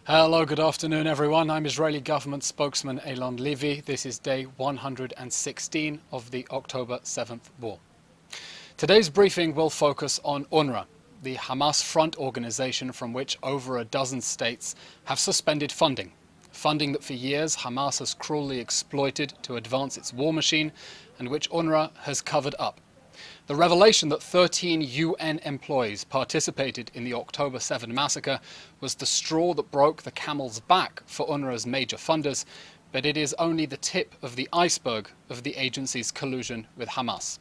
Hello, good afternoon everyone. I'm Israeli government spokesman Ayalon Levi. This is day 116 of the October 7th war. Today's briefing will focus on Unra, the Hamas front organization from which over a dozen states have suspended funding that for years Hamas has cruelly exploited to advance its war machine and which Unra has covered up. The revelation that 13 UN employees participated in the October 7 massacre was the straw that broke the camel's back for UNRWA's major funders, but it is only the tip of the iceberg of the agency's collusion with Hamas.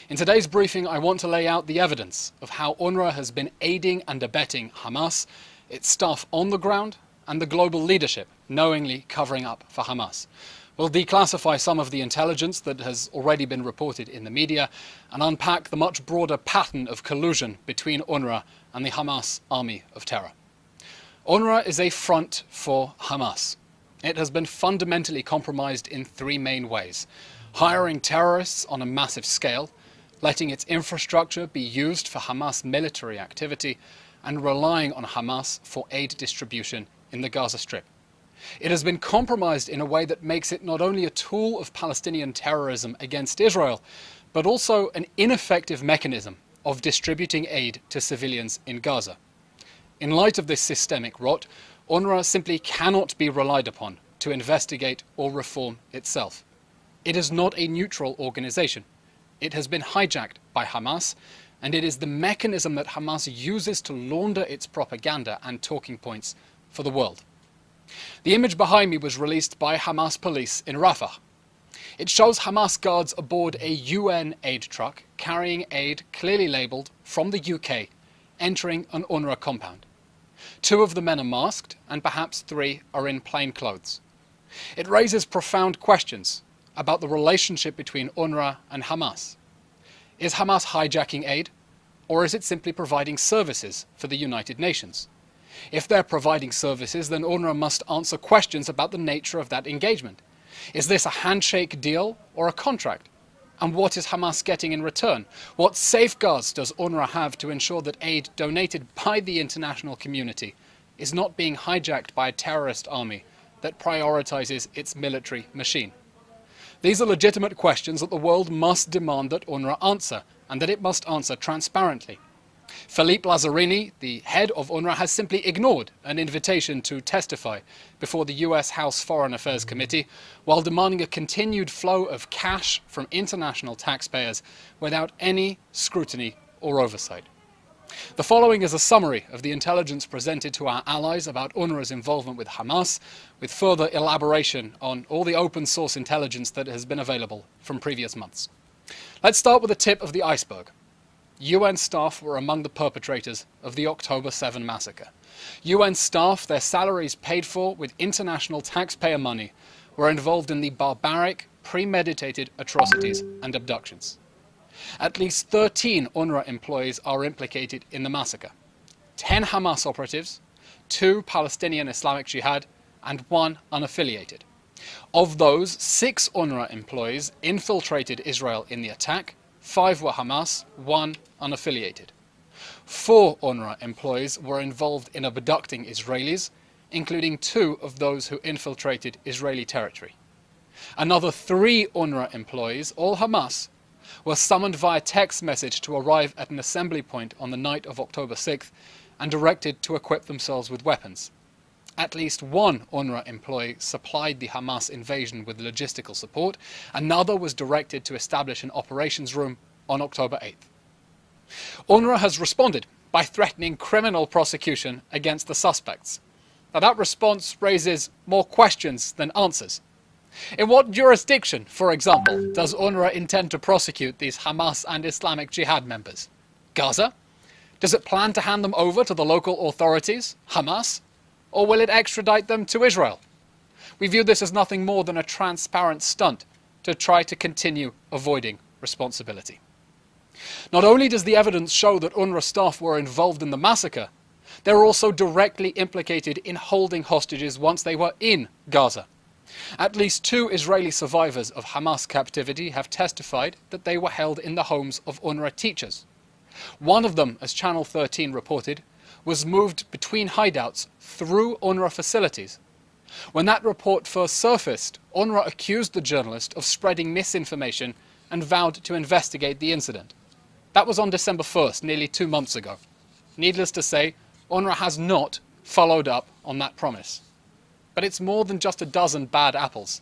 In today's briefing, I want to lay out the evidence of how UNRWA has been aiding and abetting Hamas, its staff on the ground, and the global leadership knowingly covering up for Hamas. We'll declassify some of the intelligence that has already been reported in the media and unpack the much broader pattern of collusion between UNRWA and the Hamas army of terror. UNRWA is a front for Hamas. It has been fundamentally compromised in three main ways: hiring terrorists on a massive scale, letting its infrastructure be used for Hamas military activity, and relying on Hamas for aid distribution in the Gaza Strip. It has been compromised in a way that makes it not only a tool of Palestinian terrorism against Israel, but also an ineffective mechanism of distributing aid to civilians in Gaza. In light of this systemic rot, UNRWA simply cannot be relied upon to investigate or reform itself. It is not a neutral organization. It has been hijacked by Hamas, and it is the mechanism that Hamas uses to launder its propaganda and talking points for the world. The image behind me was released by Hamas police in Rafah. It shows Hamas guards aboard a UN aid truck carrying aid clearly labelled from the UK, entering an UNRWA compound. 2 of the men are masked and perhaps 3 are in plain clothes. It raises profound questions about the relationship between UNRWA and Hamas. Is Hamas hijacking aid, or is it simply providing services for the United Nations? If they're providing services, then UNRWA must answer questions about the nature of that engagement. Is this a handshake deal or a contract? And what is Hamas getting in return? What safeguards does UNRWA have to ensure that aid donated by the international community is not being hijacked by a terrorist army that prioritizes its military machine? These are legitimate questions that the world must demand that UNRWA answer, and that it must answer transparently. Philippe Lazzarini, the head of UNRWA, has simply ignored an invitation to testify before the US House Foreign Affairs Committee while demanding a continued flow of cash from international taxpayers without any scrutiny or oversight. The following is a summary of the intelligence presented to our allies about UNRWA's involvement with Hamas, with further elaboration on all the open source intelligence that has been available from previous months. Let's start with the tip of the iceberg. UN staff were among the perpetrators of the October 7 massacre. UN staff, their salaries paid for with international taxpayer money, were involved in the barbaric, premeditated atrocities and abductions. At least 13 UNRWA employees are implicated in the massacre. 10 Hamas operatives, 2 Palestinian Islamic Jihad, and 1 unaffiliated. Of those, 6 UNRWA employees infiltrated Israel in the attack, 5 were Hamas, 1 unaffiliated. 4 UNRWA employees were involved in abducting Israelis, including 2 of those who infiltrated Israeli territory. Another 3 UNRWA employees, all Hamas, were summoned via text message to arrive at an assembly point on the night of October 6th and directed to equip themselves with weapons. At least 1 UNRWA employee supplied the Hamas invasion with logistical support. Another was directed to establish an operations room on October 8th. UNRWA has responded by threatening criminal prosecution against the suspects. Now that response raises more questions than answers. In what jurisdiction, for example, does UNRWA intend to prosecute these Hamas and Islamic Jihad members? Gaza? Does it plan to hand them over to the local authorities, Hamas? Or will it extradite them to Israel? We view this as nothing more than a transparent stunt to try to continue avoiding responsibility. Not only does the evidence show that UNRWA staff were involved in the massacre, they were also directly implicated in holding hostages once they were in Gaza. At least 2 Israeli survivors of Hamas captivity have testified that they were held in the homes of UNRWA teachers. One of them, as Channel 13 reported, was moved between hideouts through Unra facilities. When that report first surfaced, Unra accused the journalist of spreading misinformation and vowed to investigate the incident. That was on December 1st, nearly 2 months ago. Needless to say, Unra has not followed up on that promise. But it's more than just a dozen bad apples.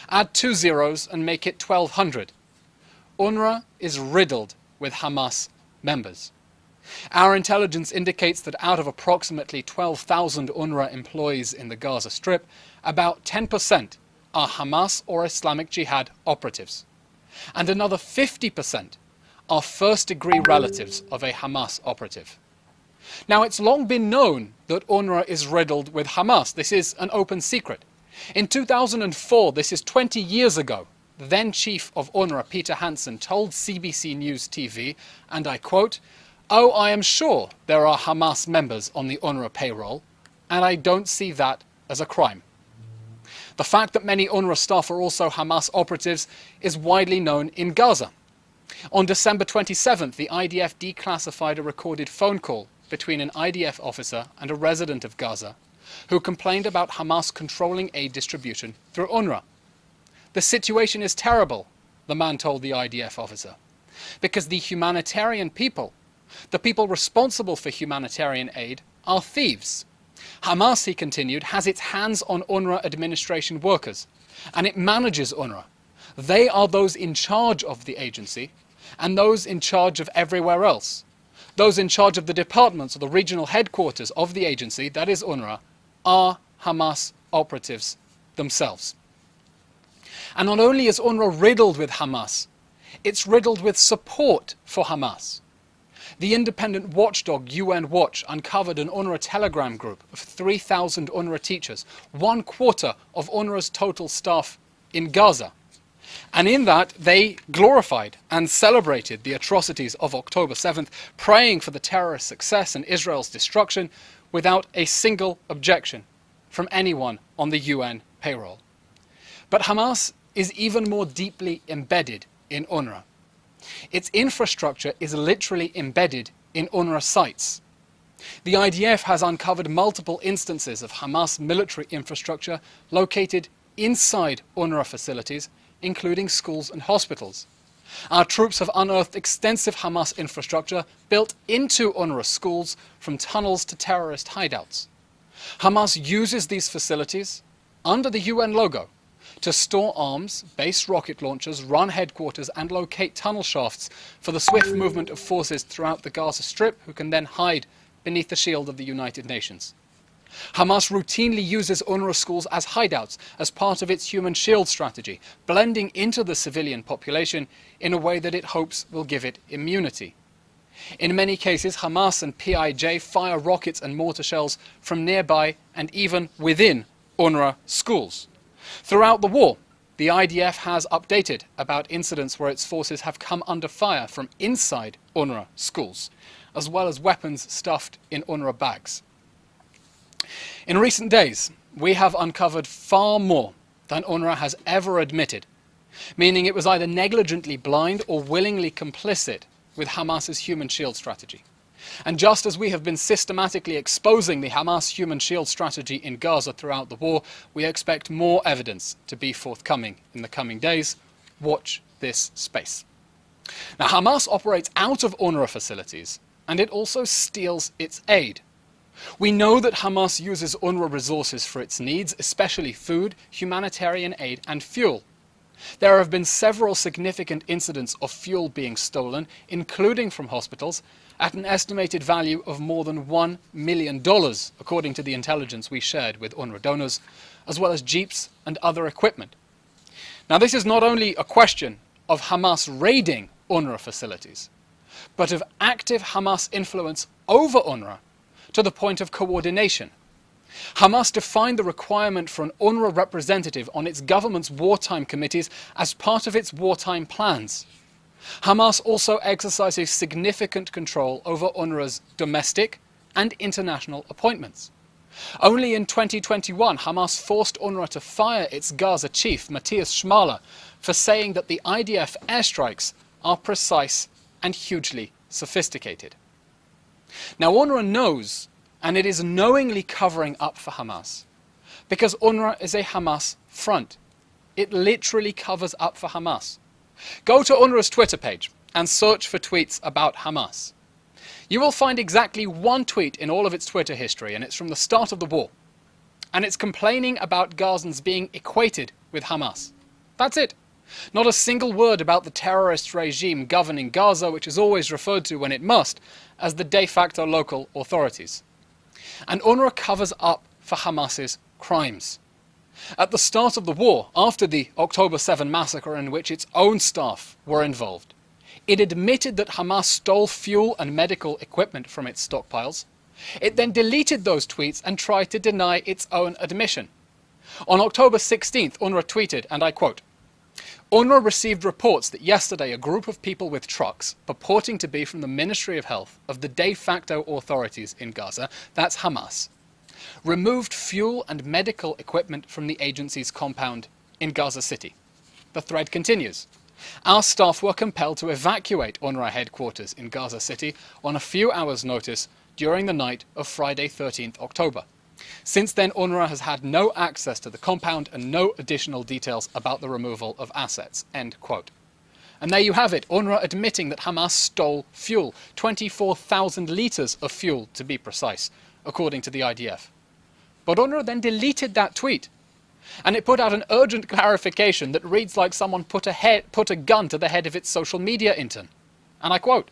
Add 2 zeros and make it 1,200. Unra is riddled with Hamas members. Our intelligence indicates that out of approximately 12,000 Unra employees in the Gaza Strip, about 10% are Hamas or Islamic Jihad operatives. And another 50% are first-degree relatives of a Hamas operative. Now, it's long been known that Unra is riddled with Hamas. This is an open secret. In 2004, this is 20 years ago, then Chief of Unra Peter Hansen told CBC News TV, and I quote, "Oh, I am sure there are Hamas members on the Unra payroll, and I don't see that as a crime." The fact that many Unra staff are also Hamas operatives is widely known in Gaza. On December 27th, the IDF declassified a recorded phone call between an IDF officer and a resident of Gaza who complained about Hamas controlling aid distribution through Unra. "The situation is terrible," the man told the IDF officer, "because the humanitarian people, the people responsible for humanitarian aid, are thieves. Hamas," he continued, "has its hands on Unra administration workers, and it manages Unra. They are those in charge of the agency, and those in charge of everywhere else. Those in charge of the departments or the regional headquarters of the agency, that is Unra, are Hamas operatives themselves." And not only is Unra riddled with Hamas, it's riddled with support for Hamas. The independent watchdog UN Watch uncovered an Unra telegram group of 3,000 Unra teachers, 1/4 of Unra's total staff in Gaza. And in that, they glorified and celebrated the atrocities of October 7th, praying for the terrorist success and Israel's destruction without a single objection from anyone on the UN payroll. But Hamas is even more deeply embedded in Unra. Its infrastructure is literally embedded in Unra sites. The IDF has uncovered multiple instances of Hamas military infrastructure located inside Unra facilities, including schools and hospitals. Our troops have unearthed extensive Hamas infrastructure built into Unra schools, from tunnels to terrorist hideouts. Hamas uses these facilities, under the UN logo, to store arms, base rocket launchers, run headquarters, and locate tunnel shafts for the swift movement of forces throughout the Gaza Strip, who can then hide beneath the shield of the United Nations. Hamas routinely uses Unra schools as hideouts as part of its human shield strategy, blending into the civilian population in a way that it hopes will give it immunity. In many cases, Hamas and PIJ fire rockets and mortar shells from nearby and even within Unra schools. Throughout the war, the IDF has updated about incidents where its forces have come under fire from inside Unra schools, as well as weapons stuffed in Unra bags. In recent days, we have uncovered far more than Unra has ever admitted, meaning it was either negligently blind or willingly complicit with Hamas's human shield strategy. And just as we have been systematically exposing the Hamas human shield strategy in Gaza throughout the war, we expect more evidence to be forthcoming in the coming days. Watch this space. Now, Hamas operates out of Unra facilities, and it also steals its aid. We know that Hamas uses Unra resources for its needs, especially food, humanitarian aid, and fuel. There have been several significant incidents of fuel being stolen, including from hospitals, at an estimated value of more than $1 million, according to the intelligence we shared with Unra donors, as well as jeeps and other equipment. Now, this is not only a question of Hamas raiding Unra facilities, but of active Hamas influence over Unra to the point of coordination. Hamas defined the requirement for an Unra representative on its government's wartime committees as part of its wartime plans. Hamas also exercises significant control over Unra's domestic and international appointments. Only in 2021, Hamas forced Unra to fire its Gaza chief, Matthias Schmaler, for saying that the IDF airstrikes are precise and hugely sophisticated. Now UNRWA knows, and it is knowingly covering up for Hamas, because UNRWA is a Hamas front. It literally covers up for Hamas. Go to UNRWA's Twitter page and search for tweets about Hamas. You will find exactly one tweet in all of its Twitter history, and it's from the start of the war. And it's complaining about Gazans being equated with Hamas. That's it. Not a single word about the terrorist regime governing Gaza, which is always referred to when it must as the de facto local authorities. And UNRWA covers up for Hamas's crimes. At the start of the war, after the October 7 massacre in which its own staff were involved, it admitted that Hamas stole fuel and medical equipment from its stockpiles. It then deleted those tweets and tried to deny its own admission. On October 16th, UNRWA tweeted, and I quote, "UNRWA received reports that yesterday a group of people with trucks, purporting to be from the Ministry of Health of the de facto authorities in Gaza, that's Hamas, removed fuel and medical equipment from the agency's compound in Gaza City." The thread continues. "Our staff were compelled to evacuate UNRWA headquarters in Gaza City on a few hours' notice during the night of Friday 13th October. Since then, UNRWA has had no access to the compound and no additional details about the removal of assets." End quote. And there you have it, UNRWA admitting that Hamas stole fuel, 24,000 litres of fuel to be precise, according to the IDF. But UNRWA then deleted that tweet. And it put out an urgent clarification that reads like someone put a gun to the head of its social media intern. And I quote,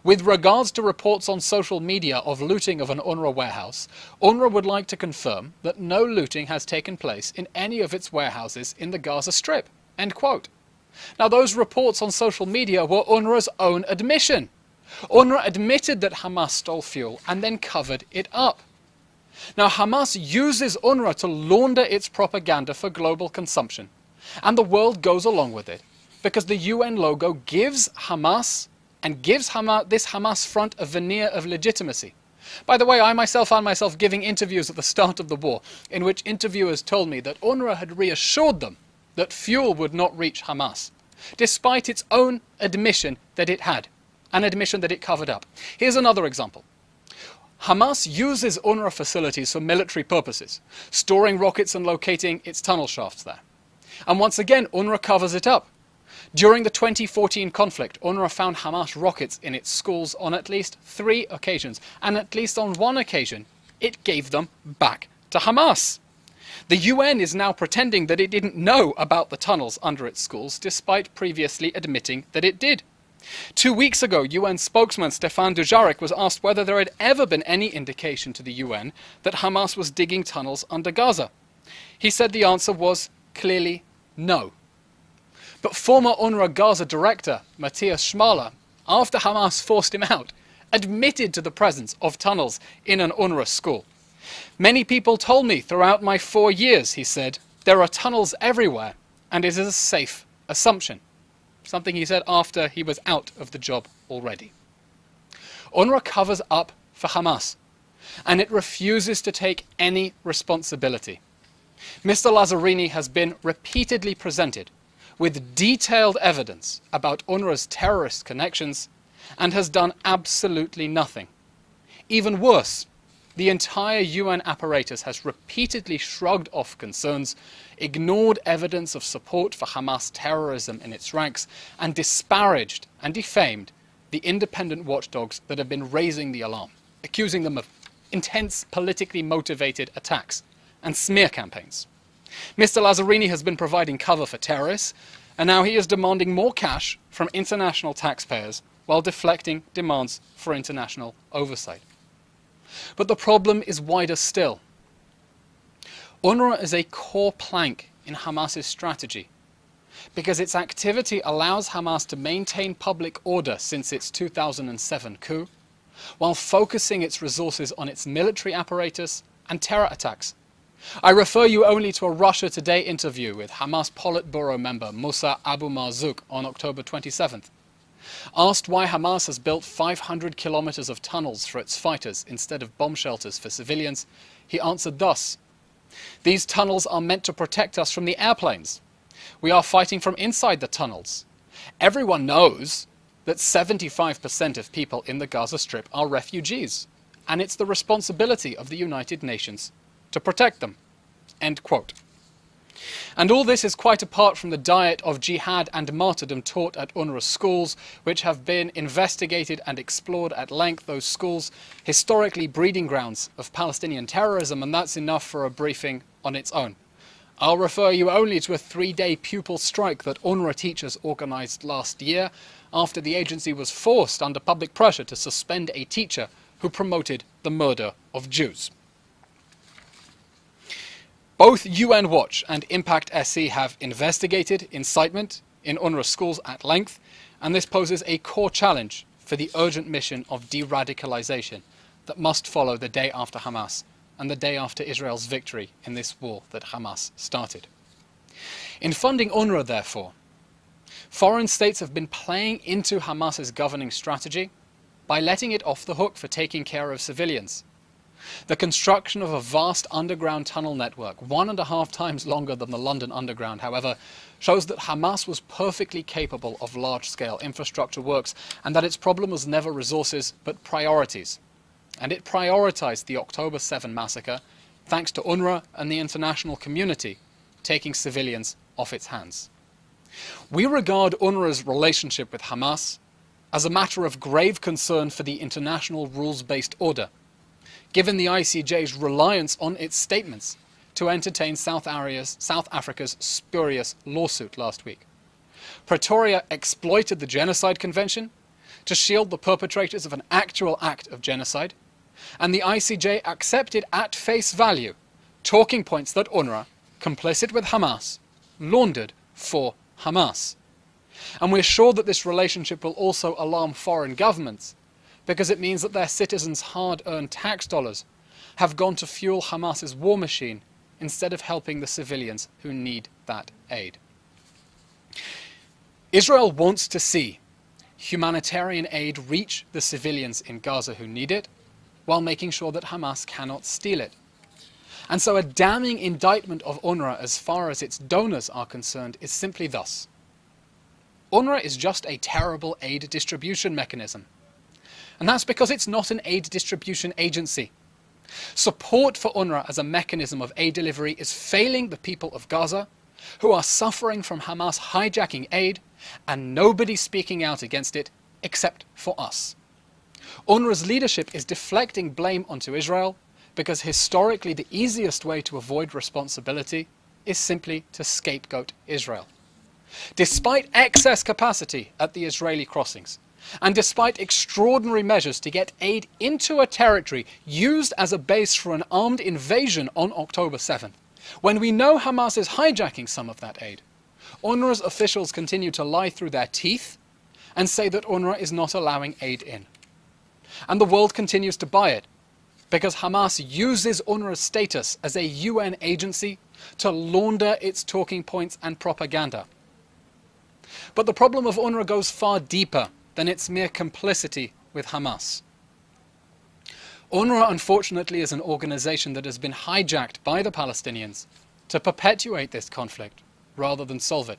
"With regards to reports on social media of looting of an UNRWA warehouse, UNRWA would like to confirm that no looting has taken place in any of its warehouses in the Gaza Strip." End quote. Now those reports on social media were UNRWA's own admission. UNRWA admitted that Hamas stole fuel and then covered it up. Now Hamas uses UNRWA to launder its propaganda for global consumption, and the world goes along with it because the UN logo gives Hamas and gives this Hamas front a veneer of legitimacy. By the way, I myself found myself giving interviews at the start of the war in which interviewers told me that UNRWA had reassured them that fuel would not reach Hamas, despite its own admission that it had, an admission that it covered up. Here's another example. Hamas uses UNRWA facilities for military purposes, storing rockets and locating its tunnel shafts there. And once again, UNRWA covers it up. During the 2014 conflict, UNRWA found Hamas rockets in its schools on at least 3 occasions, and at least on 1 occasion, it gave them back to Hamas. The UN is now pretending that it didn't know about the tunnels under its schools, despite previously admitting that it did. 2 weeks ago, UN spokesman Stefan Dujarric was asked whether there had ever been any indication to the UN that Hamas was digging tunnels under Gaza. He said the answer was clearly no. But former UNRWA Gaza director Matthias Schmaler, after Hamas forced him out, admitted to the presence of tunnels in an UNRWA school. "Many people told me throughout my 4 years," he said, "there are tunnels everywhere, and it is a safe assumption." Something he said after he was out of the job already. UNRWA covers up for Hamas, and it refuses to take any responsibility. Mr. Lazzarini has been repeatedly presented with detailed evidence about UNRWA's terrorist connections and has done absolutely nothing. Even worse, the entire UN apparatus has repeatedly shrugged off concerns, ignored evidence of support for Hamas terrorism in its ranks, and disparaged and defamed the independent watchdogs that have been raising the alarm, accusing them of intense politically motivated attacks and smear campaigns. Mr. Lazzarini has been providing cover for terrorists, and now he is demanding more cash from international taxpayers while deflecting demands for international oversight. But the problem is wider still. UNRWA is a core plank in Hamas's strategy because its activity allows Hamas to maintain public order since its 2007 coup, while focusing its resources on its military apparatus and terror attacks. I refer you only to a Russia Today interview with Hamas Politburo member Musa Abu Marzouk on October 27th. Asked why Hamas has built 500 kilometers of tunnels for its fighters instead of bomb shelters for civilians, he answered thus: "These tunnels are meant to protect us from the airplanes. We are fighting from inside the tunnels. Everyone knows that 75% of people in the Gaza Strip are refugees, and it's the responsibility of the United Nations to protect them. End quote. And all this is quite apart from the diet of jihad and martyrdom taught at Unra schools, which have been investigated and explored at length. Those schools, historically breeding grounds of Palestinian terrorism, and that's enough for a briefing on its own. I'll refer you only to a 3-day pupil strike that Unra teachers organised last year after the agency was forced under public pressure to suspend a teacher who promoted the murder of Jews. Both UN Watch and Impact SE have investigated incitement in Unra schools at length, and this poses a core challenge for the urgent mission of de-radicalization that must follow the day after Hamas and the day after Israel's victory in this war that Hamas started. In funding Unra, therefore, foreign states have been playing into Hamas's governing strategy by letting it off the hook for taking care of civilians. The construction of a vast underground tunnel network, 1.5 times longer than the London Underground, however, shows that Hamas was perfectly capable of large-scale infrastructure works and that its problem was never resources but priorities. And it prioritized the October 7 massacre thanks to UNRWA and the international community taking civilians off its hands. We regard UNRWA's relationship with Hamas as a matter of grave concern for the international rules-based order, given the ICJ's reliance on its statements to entertain South Africa's spurious lawsuit last week. Pretoria exploited the Genocide Convention to shield the perpetrators of an actual act of genocide, and the ICJ accepted at face value talking points that UNRWA, complicit with Hamas, laundered for Hamas. And we're sure that this relationship will also alarm foreign governments, because it means that their citizens' hard-earned tax dollars have gone to fuel Hamas's war machine instead of helping the civilians who need that aid. Israel wants to see humanitarian aid reach the civilians in Gaza who need it, while making sure that Hamas cannot steal it. And so a damning indictment of UNRWA as far as its donors are concerned is simply thus: UNRWA is just a terrible aid distribution mechanism. And that's because it's not an aid distribution agency. Support for UNRWA as a mechanism of aid delivery is failing the people of Gaza, who are suffering from Hamas hijacking aid, and nobody speaking out against it except for us. UNRWA's leadership is deflecting blame onto Israel because historically the easiest way to avoid responsibility is simply to scapegoat Israel. Despite excess capacity at the Israeli crossings, and despite extraordinary measures to get aid into a territory used as a base for an armed invasion on October 7th, when we know Hamas is hijacking some of that aid, UNRWA's officials continue to lie through their teeth and say that UNRWA is not allowing aid in. And the world continues to buy it, because Hamas uses UNRWA's status as a UN agency to launder its talking points and propaganda. But the problem of UNRWA goes far deeper than its mere complicity with Hamas. UNRWA, unfortunately, is an organization that has been hijacked by the Palestinians to perpetuate this conflict rather than solve it.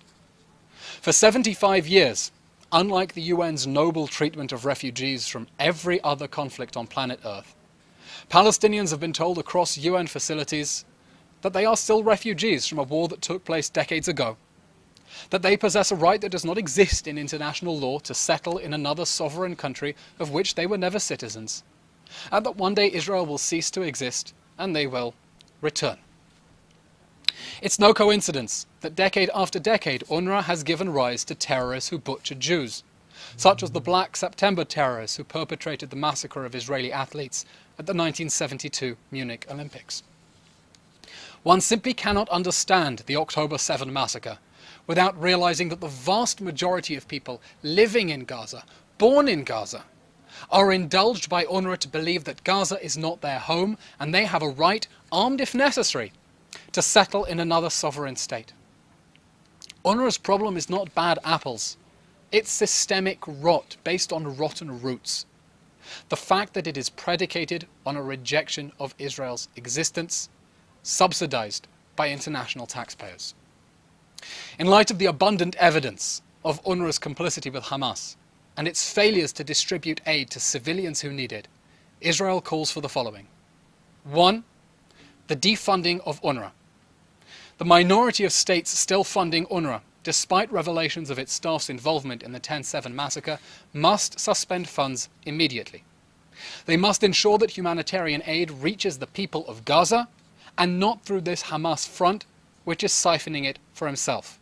For 75 years, unlike the UN's noble treatment of refugees from every other conflict on planet Earth, Palestinians have been told across UN facilities that they are still refugees from a war that took place decades ago, that they possess a right that does not exist in international law to settle in another sovereign country of which they were never citizens, and that one day Israel will cease to exist and they will return. It's no coincidence that decade after decade UNRWA has given rise to terrorists who butcher Jews, such as the Black September terrorists who perpetrated the massacre of Israeli athletes at the 1972 Munich Olympics. One simply cannot understand the October 7 massacre without realizing that the vast majority of people living in Gaza, born in Gaza, are indulged by UNRWA to believe that Gaza is not their home and they have a right, armed if necessary, to settle in another sovereign state. UNRWA's problem is not bad apples. It's systemic rot based on rotten roots. The fact that it is predicated on a rejection of Israel's existence, subsidized by international taxpayers. In light of the abundant evidence of UNRWA's complicity with Hamas, and its failures to distribute aid to civilians who need it, Israel calls for the following. 1. The defunding of Unra. The minority of states still funding Unra, despite revelations of its staff's involvement in the 10/7 massacre, must suspend funds immediately. They must ensure that humanitarian aid reaches the people of Gaza, and not through this Hamas front, which is siphoning it for himself.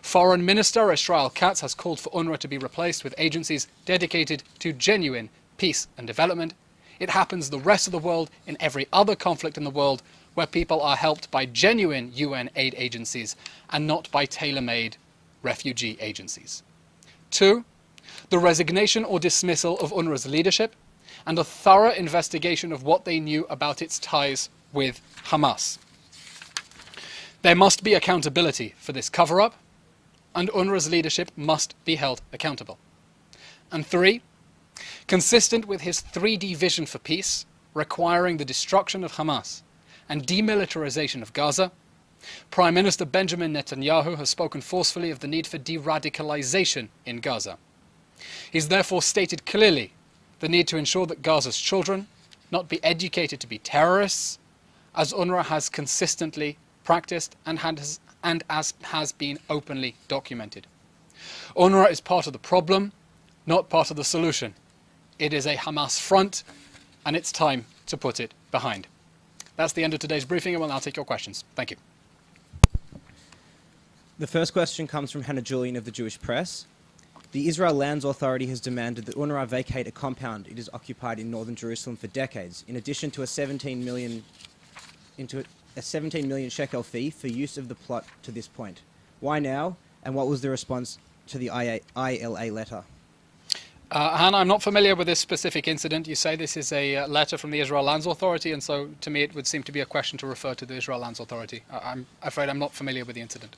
Foreign Minister Israel Katz has called for Unra to be replaced with agencies dedicated to genuine peace and development. It happens the rest of the world in every other conflict in the world where people are helped by genuine UN aid agencies and not by tailor-made refugee agencies. 2. The resignation or dismissal of UNRWA's leadership and a thorough investigation of what they knew about its ties with Hamas. There must be accountability for this cover-up, and UNRWA's leadership must be held accountable. And 3. Consistent with his 3D vision for peace, requiring the destruction of Hamas and demilitarization of Gaza, Prime Minister Benjamin Netanyahu has spoken forcefully of the need for de-radicalization in Gaza. He's therefore stated clearly the need to ensure that Gaza's children not be educated to be terrorists, as UNRWA has consistently practiced and as has been openly documented. UNRWA is part of the problem, not part of the solution. It is a Hamas front, and it's time to put it behind. That's the end of today's briefing, and we'll now take your questions. Thank you. The first question comes from Hannah Julian of the Jewish Press. The Israel Lands Authority has demanded that Unra vacate a compound it has occupied in northern Jerusalem for decades, in addition to a 17 million shekel fee for use of the plot to this point. Why now, and what was the response to the ILA letter? Hannah, I'm not familiar with this specific incident. You say this is a letter from the Israel Lands Authority, and so to me it would seem to be a question to refer to the Israel Lands Authority. I'm afraid I'm not familiar with the incident.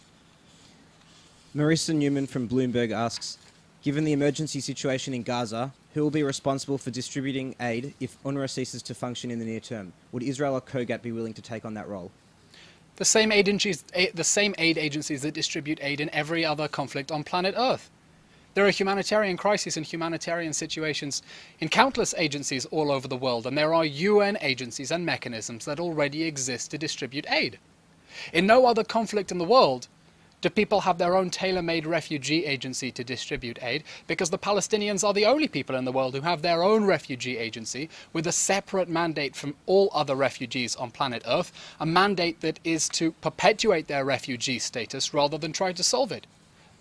Marissa Newman from Bloomberg asks, given the emergency situation in Gaza, who will be responsible for distributing aid if UNRWA ceases to function in the near term? Would Israel or Kogat be willing to take on that role? The same aid agencies that distribute aid in every other conflict on planet Earth. There are humanitarian crises and humanitarian situations in countless agencies all over the world, and there are UN agencies and mechanisms that already exist to distribute aid. In no other conflict in the world do people have their own tailor-made refugee agency to distribute aid, because the Palestinians are the only people in the world who have their own refugee agency with a separate mandate from all other refugees on planet Earth, a mandate that is to perpetuate their refugee status rather than try to solve it.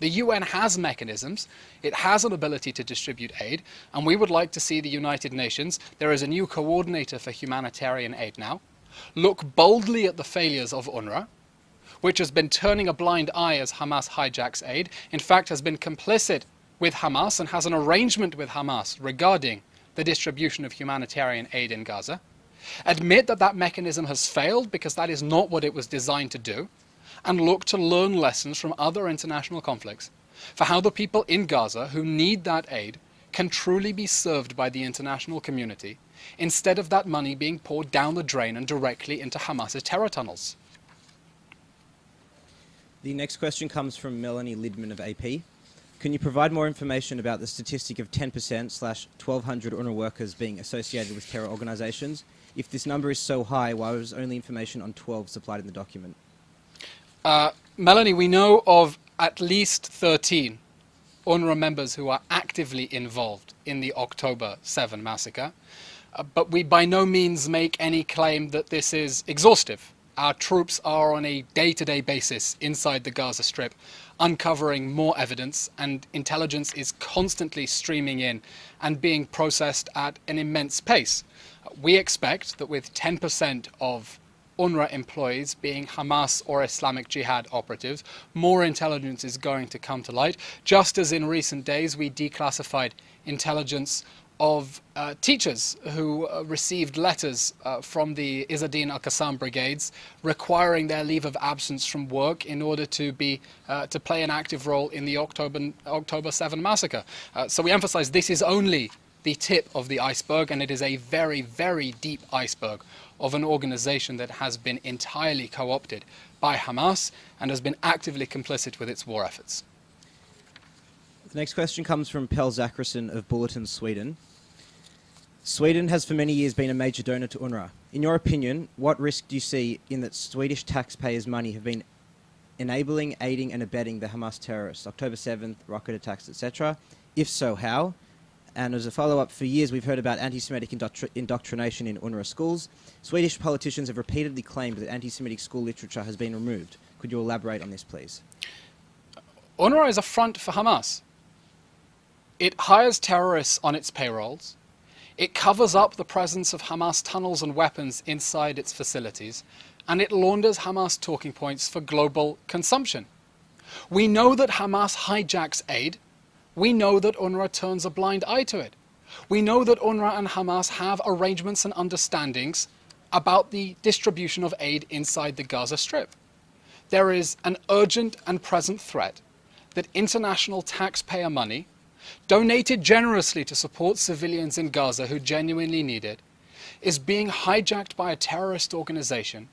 The UN has mechanisms, it has an ability to distribute aid, and we would like to see the United Nations, there is a new coordinator for humanitarian aid now, look boldly at the failures of UNRWA, which has been turning a blind eye as Hamas hijacks aid, in fact has been complicit with Hamas and has an arrangement with Hamas regarding the distribution of humanitarian aid in Gaza, admit that that mechanism has failed because that is not what it was designed to do, and look to learn lessons from other international conflicts for how the people in Gaza who need that aid can truly be served by the international community instead of that money being poured down the drain and directly into Hamas's terror tunnels. The next question comes from Melanie Lidman of AP. Can you provide more information about the statistic of 10%/1,200 UNRWA workers being associated with terror organisations? If this number is so high, why was only information on 12 supplied in the document? Melanie, we know of at least 13 UNRWA members who are actively involved in the October 7 massacre, but we by no means make any claim that this is exhaustive. Our troops are on a day-to-day basis inside the Gaza Strip, uncovering more evidence, and intelligence is constantly streaming in and being processed at an immense pace. We expect that with 10% of UNRWA employees being Hamas or Islamic Jihad operatives, more intelligence is going to come to light, just as in recent days we declassified intelligence of teachers who received letters from the Izzadin al-Qassam brigades requiring their leave of absence from work in order to play an active role in the October 7 massacre. So we emphasize this is only the tip of the iceberg, and it is a very, very deep iceberg of an organization that has been entirely co-opted by Hamas and has been actively complicit with its war efforts. The next question comes from Pell Zacharisson of Bulletin, Sweden. Sweden has for many years been a major donor to Unra. In your opinion, what risk do you see in that Swedish taxpayers' money have been enabling, aiding and abetting the Hamas terrorists, October 7th, rocket attacks, etc.? If so, how? And as a follow-up, for years we've heard about anti-Semitic indoctrination in Unra schools. Swedish politicians have repeatedly claimed that anti-Semitic school literature has been removed. Could you elaborate on this, please? Unra is a front for Hamas. It hires terrorists on its payrolls. It covers up the presence of Hamas tunnels and weapons inside its facilities, and it launders Hamas talking points for global consumption. We know that Hamas hijacks aid. We know that Unra turns a blind eye to it. We know that Unra and Hamas have arrangements and understandings about the distribution of aid inside the Gaza Strip. There is an urgent and present threat that international taxpayer money, donated generously to support civilians in Gaza who genuinely need it, is being hijacked by a terrorist organization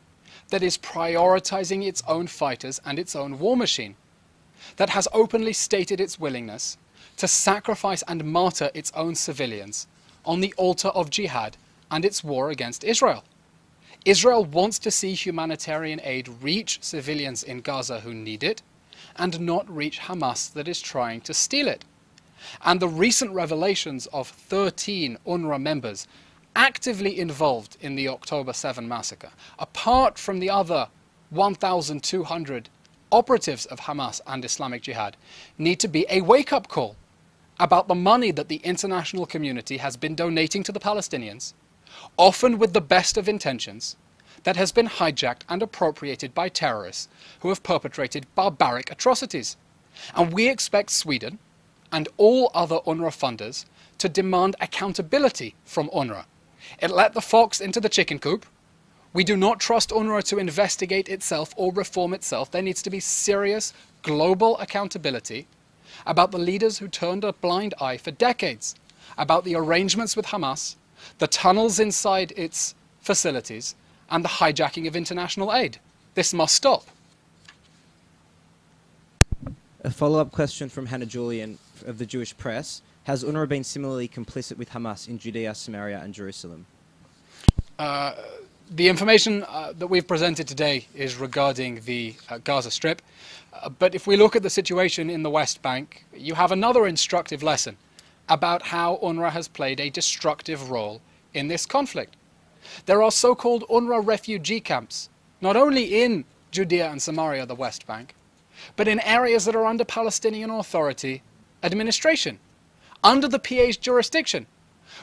that is prioritizing its own fighters and its own war machine, that has openly stated its willingness to sacrifice and martyr its own civilians on the altar of jihad and its war against Israel. Israel wants to see humanitarian aid reach civilians in Gaza who need it, and not reach Hamas that is trying to steal it. And the recent revelations of 13 Unra members actively involved in the October 7 massacre, apart from the other 1,200 operatives of Hamas and Islamic Jihad, need to be a wake-up call about the money that the international community has been donating to the Palestinians, often with the best of intentions, that has been hijacked and appropriated by terrorists who have perpetrated barbaric atrocities. And we expect Sweden and all other Unra funders to demand accountability from Unra. It let the fox into the chicken coop. We do not trust Unra to investigate itself or reform itself. There needs to be serious global accountability about the leaders who turned a blind eye for decades, about the arrangements with Hamas, the tunnels inside its facilities, and the hijacking of international aid. This must stop. A follow-up question from Hannah Julian of the Jewish Press. Has Unra been similarly complicit with Hamas in Judea, Samaria and Jerusalem? The information that we've presented today is regarding the Gaza Strip. But if we look at the situation in the West Bank, you have another instructive lesson about how Unra has played a destructive role in this conflict. There are so-called Unra refugee camps, not only in Judea and Samaria, the West Bank, but in areas that are under Palestinian Authority administration, under the PA's jurisdiction,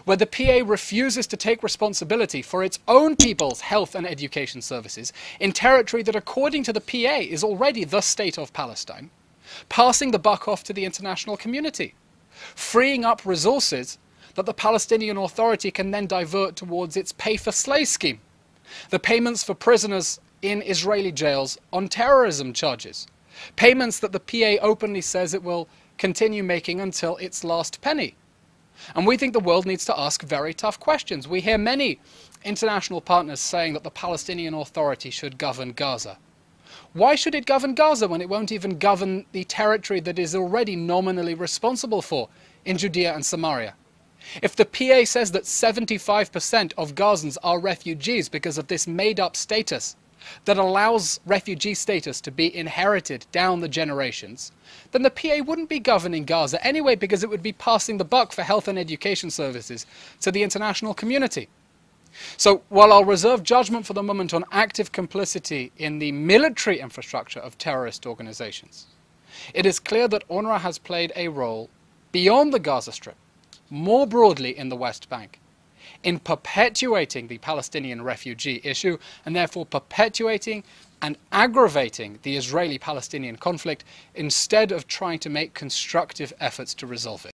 where the PA refuses to take responsibility for its own people's health and education services in territory that, according to the PA, is already the state of Palestine, passing the buck off to the international community, freeing up resources that the Palestinian Authority can then divert towards its pay-for-slay scheme, the payments for prisoners in Israeli jails on terrorism charges, payments that the PA openly says it will continue making until its last penny. And we think the world needs to ask very tough questions. We hear many international partners saying that the Palestinian Authority should govern Gaza. Why should it govern Gaza when it won't even govern the territory that it is already nominally responsible for in Judea and Samaria? If the PA says that 75% of Gazans are refugees because of this made-up status that allows refugee status to be inherited down the generations, then the PA wouldn't be governing Gaza anyway, because it would be passing the buck for health and education services to the international community. So while I'll reserve judgment for the moment on active complicity in the military infrastructure of terrorist organizations, it is clear that Unra has played a role beyond the Gaza Strip, more broadly in the West Bank, in perpetuating the Palestinian refugee issue, and therefore perpetuating and aggravating the Israeli-Palestinian conflict instead of trying to make constructive efforts to resolve it.